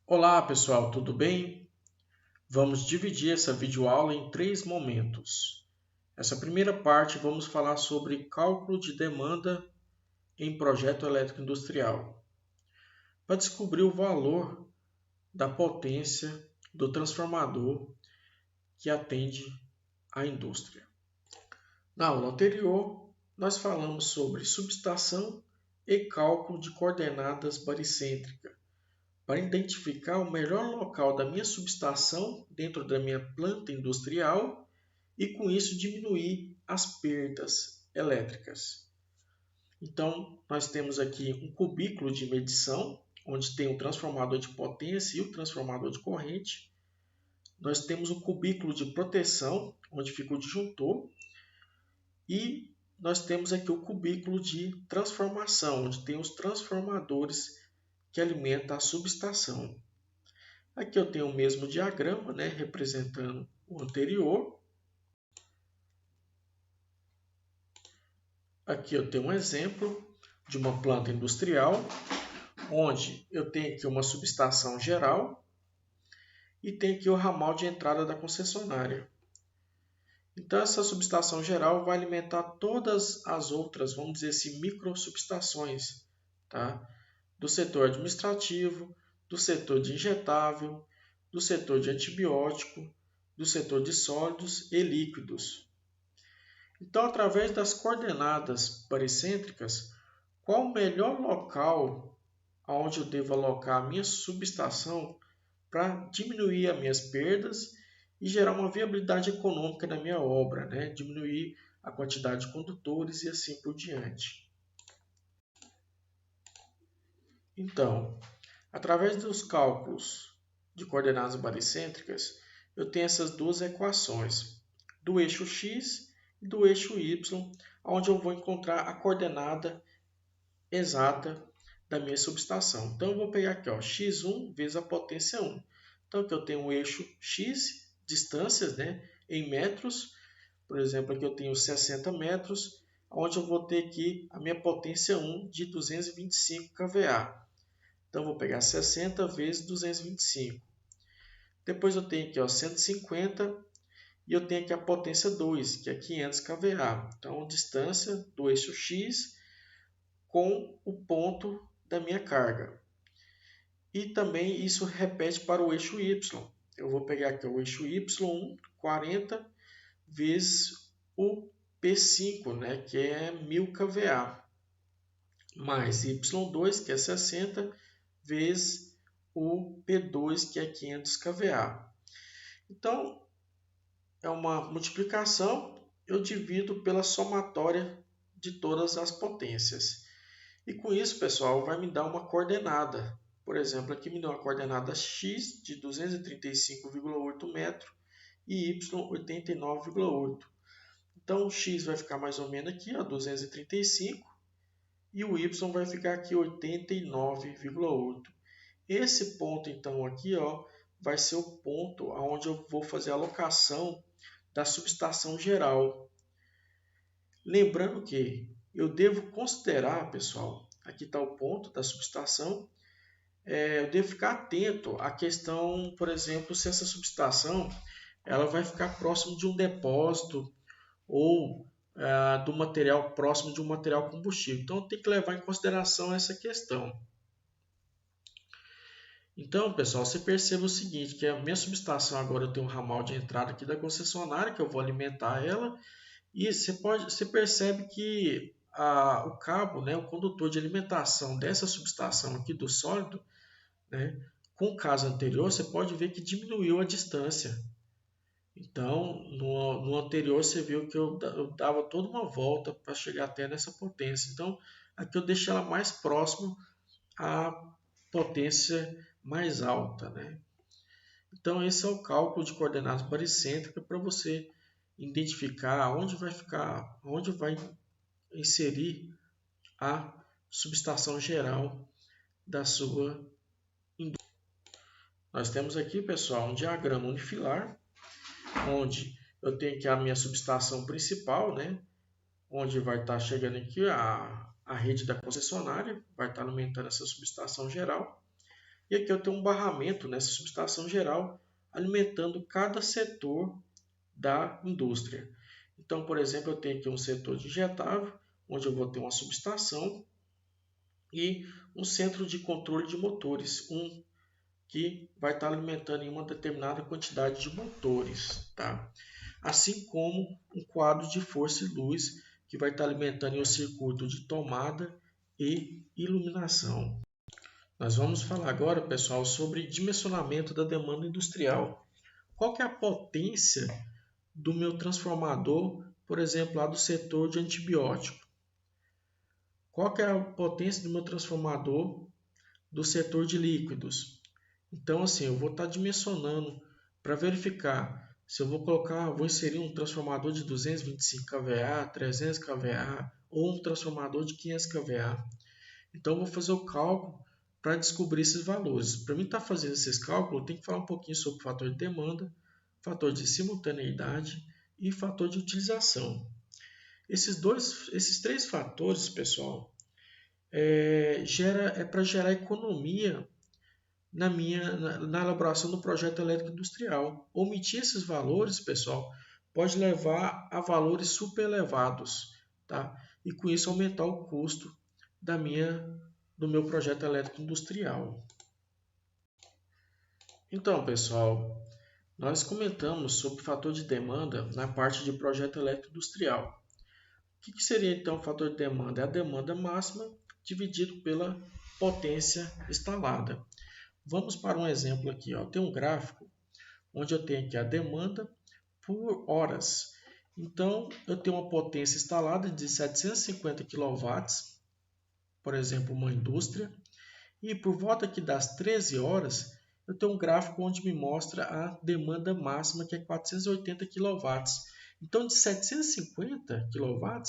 Olá pessoal, tudo bem? Vamos dividir essa videoaula em três momentos. Essa primeira parte vamos falar sobre cálculo de demanda em projeto elétrico industrial. Para descobrir o valor da potência do transformador que atende à indústria. Na aula anterior, nós falamos sobre subestação e cálculo de coordenadas baricêntricas, para identificar o melhor local da minha subestação dentro da minha planta industrial e, com isso, diminuir as perdas elétricas. Então, nós temos aqui um cubículo de medição, onde tem o transformador de potência e o transformador de corrente. Nós temos um cubículo de proteção, onde fica o disjuntor. E nós temos aqui o cubículo de transformação, onde tem os transformadores que alimentam a subestação. Aqui eu tenho o mesmo diagrama, representando o anterior. Aqui eu tenho um exemplo de uma planta industrial, onde eu tenho aqui uma subestação geral e tenho aqui o ramal de entrada da concessionária. Então, essa subestação geral vai alimentar todas as outras, vamos dizer assim, microsubestações, tá? Do setor administrativo, do setor de injetável, do setor de antibiótico, do setor de sólidos e líquidos. Então, através das coordenadas baricêntricas, qual o melhor local onde eu devo alocar a minha subestação para diminuir as minhas perdas e gerar uma viabilidade econômica na minha obra, diminuir a quantidade de condutores e assim por diante. Então, através dos cálculos de coordenadas baricêntricas, eu tenho essas duas equações, do eixo x e do eixo y, onde eu vou encontrar a coordenada exata da minha subestação. Então, eu vou pegar aqui, x1 vezes a potência 1. Então, aqui eu tenho o eixo x, distâncias em metros. Por exemplo, aqui eu tenho 60 metros, onde eu vou ter aqui a minha potência 1 de 225 kVA. Então, eu vou pegar 60 vezes 225. Depois eu tenho aqui 150 e eu tenho aqui a potência 2, que é 500 kVA. Então, a distância do eixo x com o ponto da minha carga. E também isso repete para o eixo y. Eu vou pegar aqui o eixo y1, 40 vezes o P5, que é 1000 kVA, mais y2, que é 60, vezes o P2, que é 500 kVA. Então, é uma multiplicação, eu divido pela somatória de todas as potências. E com isso, pessoal, vai me dar uma coordenada. Por exemplo, aqui me dá uma coordenada x de 235,8 metros e y 89,8. Então, o x vai ficar mais ou menos aqui, 235, e o y vai ficar aqui 89,8. Esse ponto, então, aqui, vai ser o ponto onde eu vou fazer a alocação da subestação geral. Lembrando que eu devo considerar, pessoal, aqui está o ponto da subestação, eu devo ficar atento à questão, por exemplo, se essa subestação ela vai ficar próximo de um depósito ou do material próximo de um material combustível. Então, tem que levar em consideração essa questão. Então, pessoal, você percebe o seguinte, que a minha subestação agora eu tenho um ramal de entrada aqui da concessionária, que eu vou alimentar ela, e você percebe que o cabo, o condutor de alimentação dessa subestação aqui do sólido, com o caso anterior, você pode ver que diminuiu a distância. Então, no anterior, você viu que eu dava toda uma volta para chegar até nessa potência. Então, aqui eu deixei ela mais próximo à potência mais alta. Então, esse é o cálculo de coordenadas baricêntricas para você identificar onde vai inserir a subestação geral da sua indústria. Nós temos aqui, pessoal, um diagrama unifilar, onde eu tenho aqui a minha subestação principal, onde vai estar chegando aqui a rede da concessionária, vai estar alimentando essa subestação geral. E aqui eu tenho um barramento nessa subestação geral, alimentando cada setor da indústria. Então, por exemplo, eu tenho aqui um setor de injetável, onde eu vou ter uma subestação e um centro de controle de motores, que vai estar alimentando em uma determinada quantidade de motores, tá? Assim como um quadro de força e luz, que vai estar alimentando em um circuito de tomada e iluminação. Nós vamos falar agora, pessoal, sobre dimensionamento da demanda industrial. Qual que é a potência do meu transformador, por exemplo, lá do setor de antibiótico? Qual que é a potência do meu transformador do setor de líquidos? Então, assim, eu vou estar dimensionando para verificar se eu vou inserir um transformador de 225 kVA, 300 kVA ou um transformador de 500 kVA. Então, eu vou fazer o cálculo para descobrir esses valores. Para mim estar fazendo esses cálculos, eu tenho que falar um pouquinho sobre o fator de demanda, fator de simultaneidade e fator de utilização. Esses três fatores, pessoal, é para gerar economia na elaboração do projeto elétrico industrial. Omitir esses valores, pessoal, pode levar a valores super elevados, tá? E com isso aumentar o custo do meu projeto elétrico industrial. Então, pessoal, nós comentamos sobre o fator de demanda na parte de projeto elétrico industrial. O que seria então o fator de demanda? É a demanda máxima dividido pela potência instalada. Vamos para um exemplo aqui. Ó. Tem um gráfico onde eu tenho aqui a demanda por horas. Então, eu tenho uma potência instalada de 750 kW, por exemplo, uma indústria. E por volta aqui das 13 horas, eu tenho um gráfico onde me mostra a demanda máxima, que é 480 kW. Então, de 750 kW,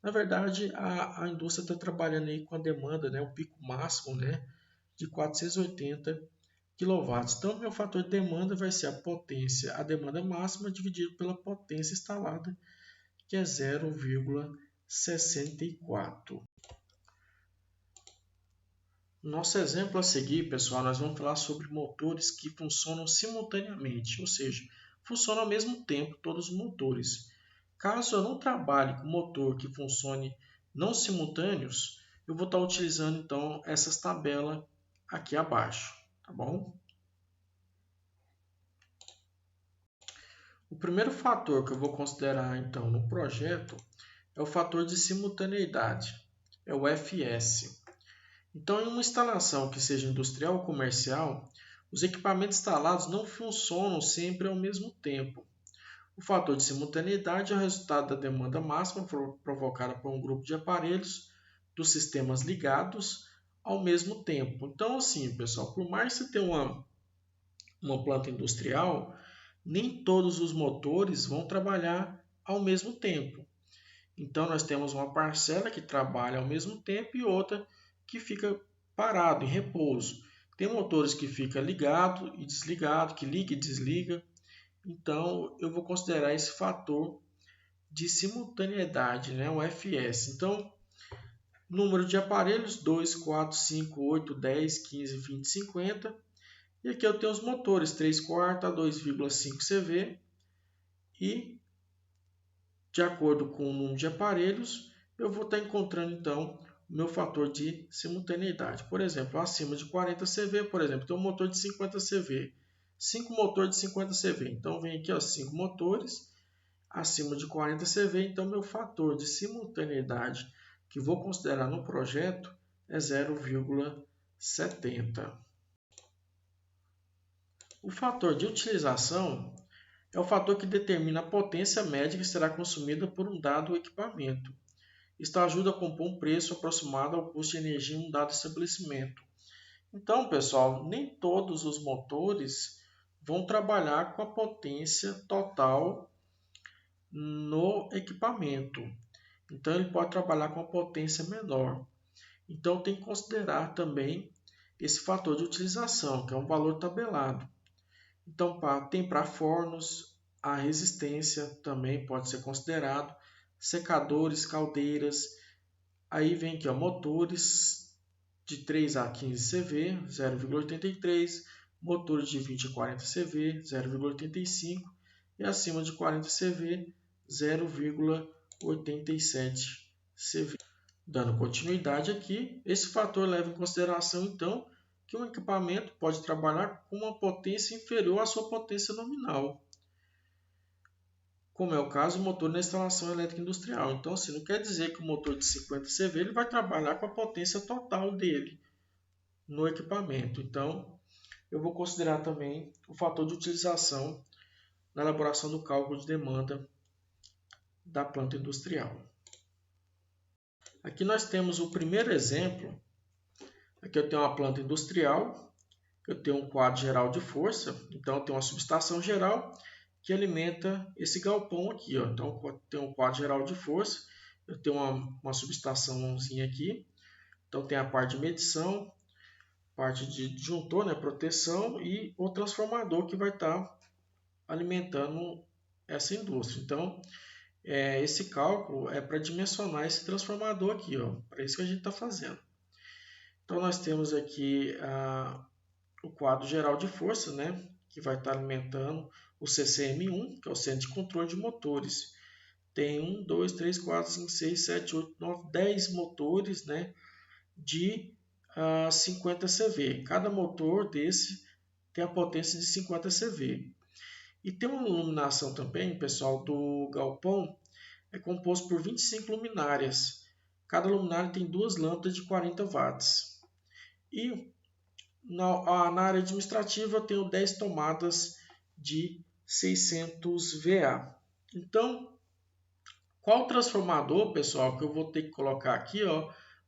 na verdade, a indústria está trabalhando aí com a demanda, né, o pico máximo, né, de 480 kW. Então, meu fator de demanda vai ser a demanda máxima dividido pela potência instalada, que é 0,64. Nosso exemplo a seguir, pessoal, nós vamos falar sobre motores que funcionam simultaneamente, ou seja, funcionam ao mesmo tempo todos os motores. Caso eu não trabalhe com motor que funcione não simultâneos, eu vou estar utilizando então essas tabelas aqui abaixo, tá bom? O primeiro fator que eu vou considerar então no projeto é o fator de simultaneidade, é o FS. Então, em uma instalação que seja industrial ou comercial, os equipamentos instalados não funcionam sempre ao mesmo tempo. O fator de simultaneidade é o resultado da demanda máxima provocada por um grupo de aparelhos dos sistemas ligados ao mesmo tempo. Então, assim, pessoal, por mais que você tenha uma planta industrial, nem todos os motores vão trabalhar ao mesmo tempo. Então, nós temos uma parcela que trabalha ao mesmo tempo e outra que fica parado, em repouso. Tem motores que fica ligado e desligado, que liga e desliga. Então, eu vou considerar esse fator de simultaneidade, né? O FS. Então, número de aparelhos 2, 4, 5, 8, 10, 15, 20, 50. E aqui eu tenho os motores 3/4 a 2,5 CV. E, de acordo com o número de aparelhos, eu vou estar encontrando então o meu fator de simultaneidade. Por exemplo, acima de 40 CV, por exemplo, tem um motor de 50 CV. 5 motores de 50 CV. Então, vem aqui 5 motores acima de 40 CV. Então, meu fator de simultaneidade que vou considerar no projeto é 0,70. O fator de utilização é o fator que determina a potência média que será consumida por um dado equipamento. Isto ajuda a compor um preço aproximado ao custo de energia em um dado estabelecimento. Então, pessoal, nem todos os motores vão trabalhar com a potência total no equipamento. Então, ele pode trabalhar com a potência menor. Então, tem que considerar também esse fator de utilização, que é um valor tabelado. Então, tem para fornos, a resistência também pode ser considerado, secadores, caldeiras. Aí vem aqui, motores de 3 a 15 CV, 0,83, motores de 20 a 40 CV, 0,85 e acima de 40 CV, 0,87 CV. Dando continuidade aqui, esse fator leva em consideração, então, que um equipamento pode trabalhar com uma potência inferior à sua potência nominal, como é o caso do motor na instalação elétrica industrial. Então, assim, não quer dizer que o motor de 50 CV ele vai trabalhar com a potência total dele no equipamento. Então, eu vou considerar também o fator de utilização na elaboração do cálculo de demanda da planta industrial. Aqui nós temos o primeiro exemplo. Aqui eu tenho uma planta industrial, eu tenho um quadro geral de força, então eu tenho uma subestação geral que alimenta esse galpão aqui. Ó. Então eu tenho um quadro geral de força, eu tenho uma subestaçãozinha aqui, então tem a parte de medição, parte de disjuntor, né, proteção e o transformador que vai estar alimentando essa indústria. Então, esse cálculo é para dimensionar esse transformador aqui, para isso que a gente está fazendo. Então, nós temos aqui o quadro geral de força, né, que vai estar alimentando o CCM1, que é o Centro de Controle de Motores. Tem 1, 2, 3, 4, 5, 6, 7, 8, 9, 10 motores, né, de 50 CV. Cada motor desse tem a potência de 50 CV. E tem uma iluminação também, pessoal, do galpão, é composto por 25 luminárias. Cada luminária tem duas lâmpadas de 40 watts. E na área administrativa eu tenho 10 tomadas de 600 VA. Então, qual transformador, pessoal, que eu vou ter que colocar aqui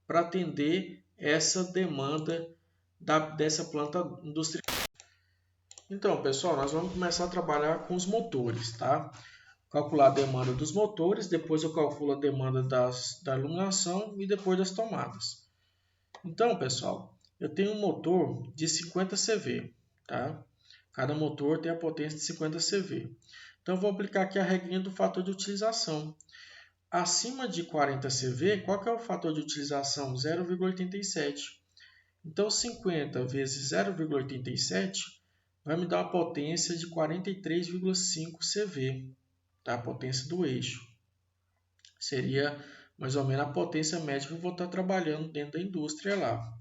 para atender essa demanda dessa planta industrial? Então, pessoal, nós vamos começar a trabalhar com os motores, tá? Calcular a demanda dos motores, depois eu calculo a demanda da iluminação e depois das tomadas. Então, pessoal, eu tenho um motor de 50 CV, tá? Cada motor tem a potência de 50 CV. Então, eu vou aplicar aqui a regrinha do fator de utilização. Acima de 40 CV, qual que é o fator de utilização? 0,87. Então, 50 vezes 0,87 vai me dar uma potência de 43,5 CV, tá? A potência do eixo. Seria mais ou menos a potência média que eu vou estar trabalhando dentro da indústria lá.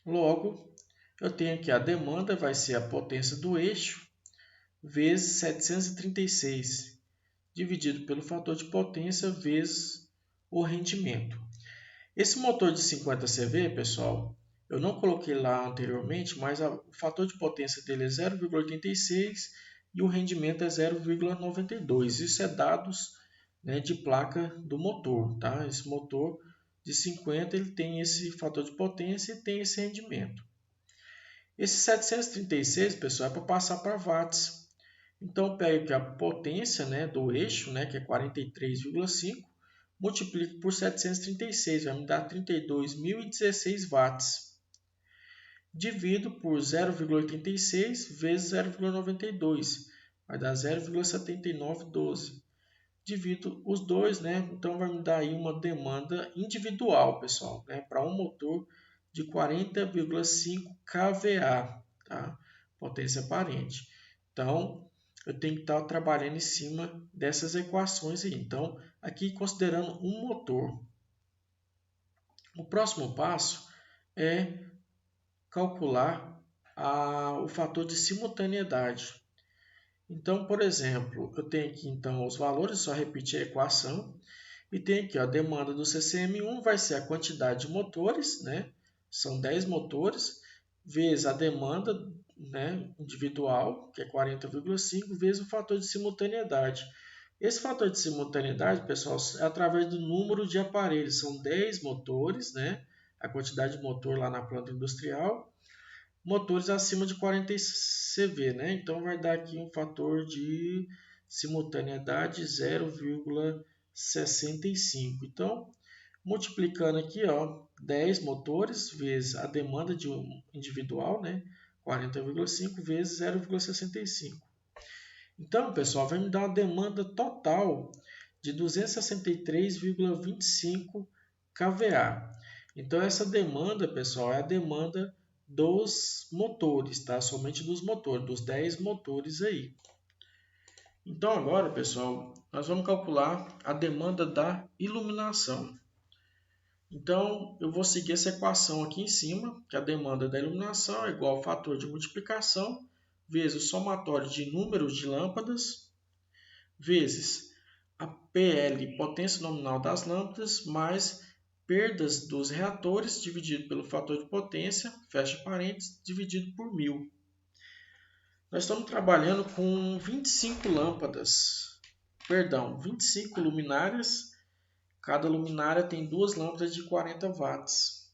Logo, eu tenho aqui a demanda, vai ser a potência do eixo, vezes 736, dividido pelo fator de potência, vezes o rendimento. Esse motor de 50 CV, pessoal, eu não coloquei lá anteriormente, mas o fator de potência dele é 0,86 e o rendimento é 0,92. Isso é dados, né, de placa do motor, tá? Esse motor de 50 ele tem esse fator de potência e tem esse rendimento. Esse 736, pessoal, é para passar para watts. Então, eu pego aqui a potência, né, do eixo, né, que é 43,5, multiplico por 736, vai me dar 32.016 watts. Divido por 0,86 vezes 0,92, vai dar 0,7912. Divido os dois, né? Então vai me dar aí uma demanda individual, pessoal, né? Para um motor de 40,5 kVA, tá? Potência aparente. Então, eu tenho que estar trabalhando em cima dessas equações aí. Então, aqui considerando um motor. O próximo passo é calcular o fator de simultaneidade. Então, por exemplo, eu tenho aqui então os valores, só repetir a equação, e tem aqui a demanda do CCM1 vai ser a quantidade de motores, né? São 10 motores, vezes a demanda, né, individual, que é 40,5, vezes o fator de simultaneidade. Esse fator de simultaneidade, pessoal, é através do número de aparelhos, são 10 motores, né? A quantidade de motor lá na planta industrial, motores acima de 40 CV, né? Então vai dar aqui um fator de simultaneidade 0,65. Então, multiplicando aqui, 10 motores vezes a demanda de um individual, né? 40,5 vezes 0,65. Então, pessoal, vai me dar uma demanda total de 263,25 kVA. Então essa demanda, pessoal, é a demanda dos motores, tá? Somente dos motores, dos 10 motores aí. Então agora, pessoal, nós vamos calcular a demanda da iluminação. Então eu vou seguir essa equação aqui em cima, que a demanda da iluminação é igual ao fator de multiplicação vezes o somatório de números de lâmpadas vezes a PL, potência nominal das lâmpadas, mais perdas dos reatores dividido pelo fator de potência, fecha parênteses, dividido por 1000. Nós estamos trabalhando com 25 lâmpadas, perdão, 25 luminárias. Cada luminária tem duas lâmpadas de 40 watts.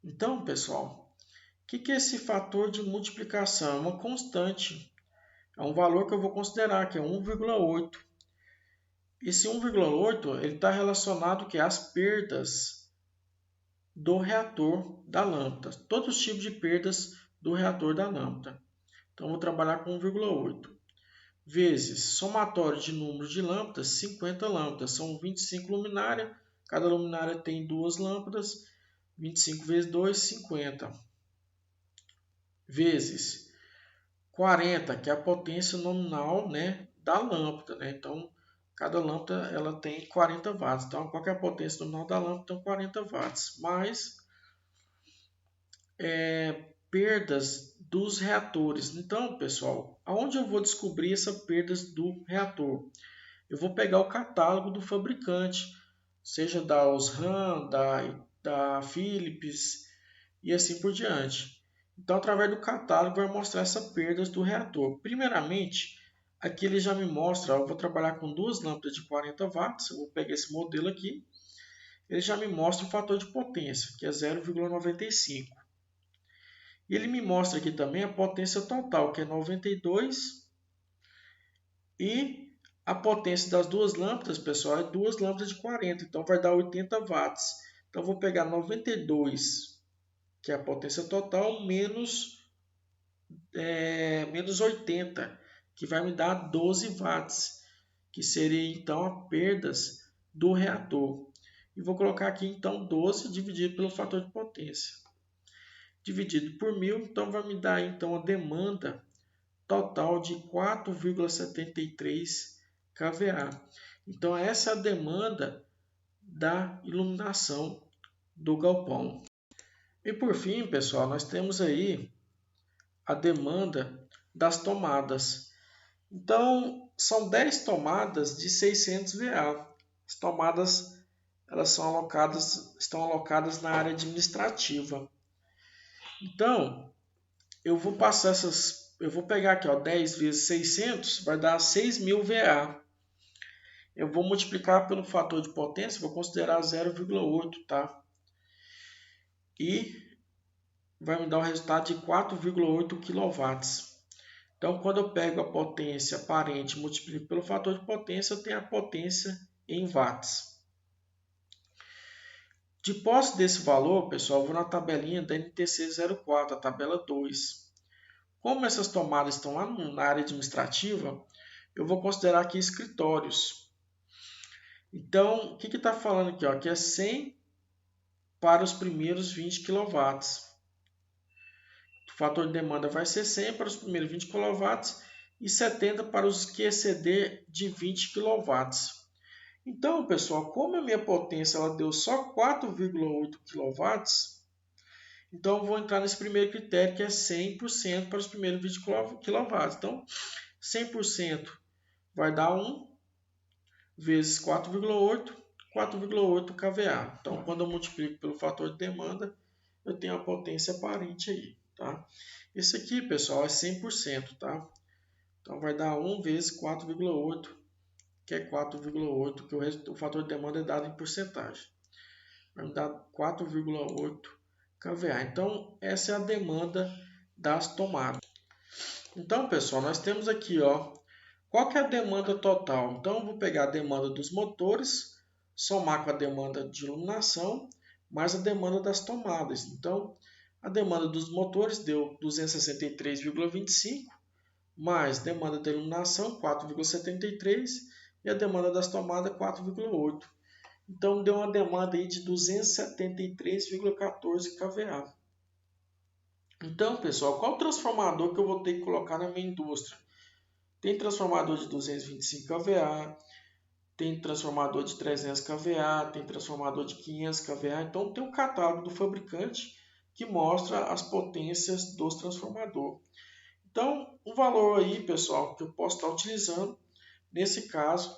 Então, pessoal, o que é esse fator de multiplicação? É uma constante, é um valor que eu vou considerar, que é 1,8. Esse 1,8 está relacionado às perdas do reator da lâmpada, todos os tipos de perdas do reator da lâmpada. Então, vou trabalhar com 1,8 vezes somatório de número de lâmpadas, 50 lâmpadas, são 25 luminárias, cada luminária tem duas lâmpadas, 25 vezes 2, 50, vezes 40, que é a potência nominal, né, da lâmpada, né? Então, cada lâmpada ela tem 40 watts. Então, qual que é a potência nominal da lâmpada? Então, 40 watts. Mais perdas dos reatores. Então, pessoal, aonde eu vou descobrir essas perdas do reator? Eu vou pegar o catálogo do fabricante, seja da Osram, da Philips e assim por diante. Então, através do catálogo, vai mostrar essas perdas do reator. Primeiramente, aqui ele já me mostra, eu vou trabalhar com duas lâmpadas de 40 watts, eu vou pegar esse modelo aqui, ele já me mostra o fator de potência, que é 0,95. E ele me mostra aqui também a potência total, que é 92. E a potência das duas lâmpadas, pessoal, é duas lâmpadas de 40. Então, vai dar 80 watts. Então, vou pegar 92, que é a potência total, menos 80, que vai me dar 12 watts, que seria, então, as perdas do reator. E vou colocar aqui, então, 12 dividido pelo fator de potência. Dividido por 1000, então vai me dar então a demanda total de 4,73 kVA. Então essa é a demanda da iluminação do galpão. E por fim, pessoal, nós temos aí a demanda das tomadas. Então são 10 tomadas de 600 VA. As tomadas elas estão alocadas na área administrativa. Então, eu vou pegar aqui, ó, 10 vezes 600, vai dar 6.000 VA. Eu vou multiplicar pelo fator de potência, vou considerar 0,8, tá? E vai me dar um resultado de 4,8 kW. Então, quando eu pego a potência parente e multiplico pelo fator de potência, eu tenho a potência em watts. De posse desse valor, pessoal, eu vou na tabelinha da NTC 04, a tabela 2. Como essas tomadas estão lá na área administrativa, eu vou considerar aqui escritórios. Então, o que está falando aqui? Ó? Que é 100 para os primeiros 20 kW. O fator de demanda vai ser 100 para os primeiros 20 kW e 70 para os que exceder de 20 kW. Então, pessoal, como a minha potência ela deu só 4,8 kW, então eu vou entrar nesse primeiro critério que é 100% para os primeiros 20 kW. Então, 100% vai dar 1 vezes 4,8, 4,8 kVA. Então, quando eu multiplico pelo fator de demanda, eu tenho a potência aparente aí, tá? Esse aqui, pessoal, é 100%, tá? Então, vai dar 1 vezes 4,8, que é 4,8, que o fator de demanda é dado em porcentagem. Vai me dar 4,8 kVA. Então, essa é a demanda das tomadas. Então, pessoal, nós temos aqui, ó, qual que é a demanda total? Então, eu vou pegar a demanda dos motores, somar com a demanda de iluminação, mais a demanda das tomadas. Então, a demanda dos motores deu 263,25, mais demanda da iluminação, 4,73, e a demanda das tomadas, 4,8. Então deu uma demanda aí de 273,14 kVA. Então, pessoal, qual transformador que eu vou ter que colocar na minha indústria? Tem transformador de 225 kVA, tem transformador de 300 kVA, tem transformador de 500 kVA. Então tem um catálogo do fabricante que mostra as potências dos transformadores. Então, o valor aí, pessoal, que eu posso estar utilizando, nesse caso,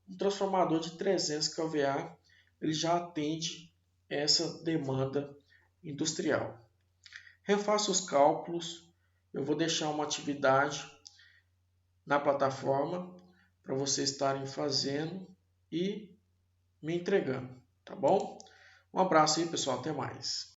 um transformador de 300 kVA, ele já atende essa demanda industrial. Refaça os cálculos, eu vou deixar uma atividade na plataforma para vocês estarem fazendo e me entregando, tá bom? Um abraço aí, pessoal, até mais.